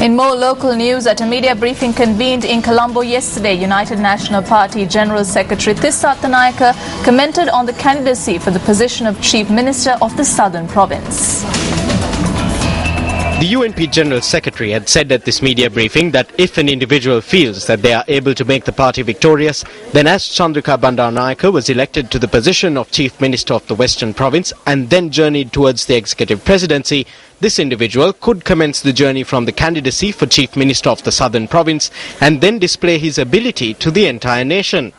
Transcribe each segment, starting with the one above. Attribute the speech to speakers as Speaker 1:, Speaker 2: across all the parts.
Speaker 1: In more local news, at a media briefing convened in Colombo yesterday, United National Party General Secretary Sajith Premadasa commented on the candidacy for the position of Chief Minister of the Southern Province.
Speaker 2: The UNP General Secretary had said at this media briefing that if an individual feels that they are able to make the party victorious, then as Chandrika Bandaranaike was elected to the position of Chief Minister of the Western Province and then journeyed towards the executive presidency, this individual could commence the journey from the candidacy for Chief Minister of the Southern Province and then display his ability to the entire nation.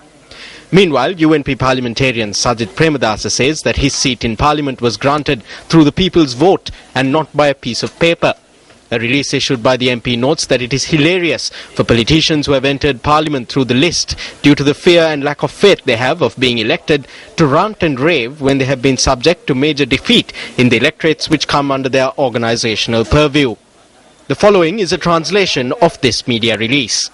Speaker 2: Meanwhile, UNP parliamentarian Sajith Premadasa says that his seat in Parliament was granted through the people's vote and not by a piece of paper. A release issued by the MP notes that it is hilarious for politicians who have entered Parliament through the list due to the fear and lack of faith they have of being elected to rant and rave when they have been subject to major defeat in the electorates which come under their organisational purview. The following is a translation of this media release.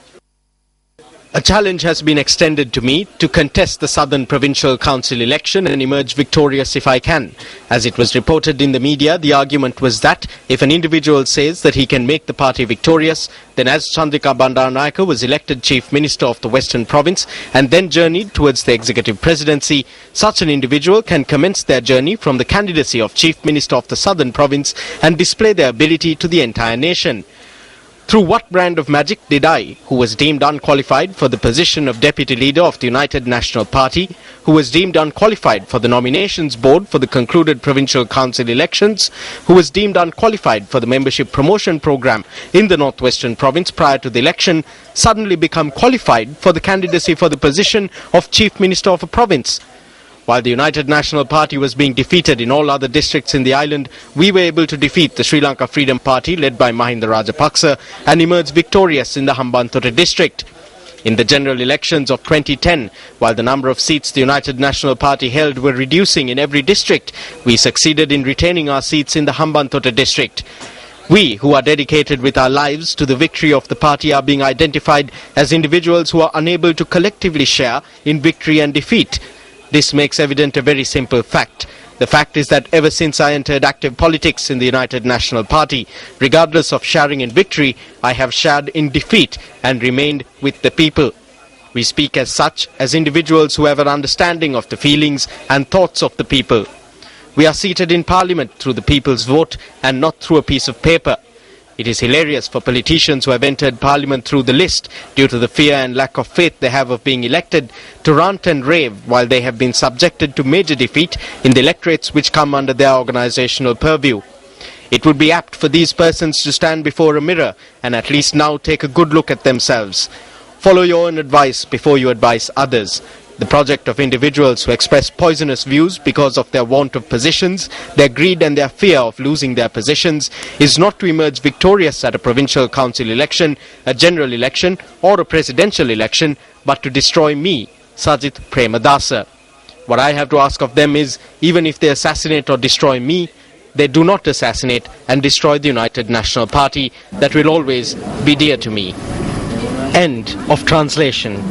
Speaker 2: A challenge has been extended to me to contest the Southern Provincial Council election and emerge victorious if I can. As it was reported in the media, the argument was that if an individual says that he can make the party victorious, then as Chandrika Bandaranaike was elected Chief Minister of the Western Province and then journeyed towards the executive presidency, such an individual can commence their journey from the candidacy of Chief Minister of the Southern Province and display their ability to the entire nation. Through what brand of magic did I, who was deemed unqualified for the position of Deputy Leader of the United National Party, who was deemed unqualified for the nominations board for the concluded Provincial Council elections, who was deemed unqualified for the membership promotion program in the Northwestern Province prior to the election, suddenly become qualified for the candidacy for the position of Chief Minister of a province? While the United National Party was being defeated in all other districts in the island, we were able to defeat the Sri Lanka Freedom Party led by Mahinda Rajapaksa and emerge victorious in the Hambantota district. In the general elections of 2010, while the number of seats the United National Party held were reducing in every district, we succeeded in retaining our seats in the Hambantota district. We, who are dedicated with our lives to the victory of the party, are being identified as individuals who are unable to collectively share in victory and defeat. This makes evident a very simple fact. The fact is that ever since I entered active politics in the United National Party, regardless of sharing in victory, I have shared in defeat and remained with the people. We speak as such as individuals who have an understanding of the feelings and thoughts of the people. We are seated in Parliament through the people's vote and not through a piece of paper. It is hilarious for politicians who have entered Parliament through the list due to the fear and lack of faith they have of being elected to rant and rave while they have been subjected to major defeat in the electorates which come under their organisational purview. It would be apt for these persons to stand before a mirror and at least now take a good look at themselves. Follow your own advice before you advise others. The project of individuals who express poisonous views because of their want of positions, their greed and their fear of losing their positions is not to emerge victorious at a provincial council election, a general election or a presidential election, but to destroy me, Sajith Premadasa. What I have to ask of them is, even if they assassinate or destroy me, they do not assassinate and destroy the United National Party that will always be dear to me. End of translation.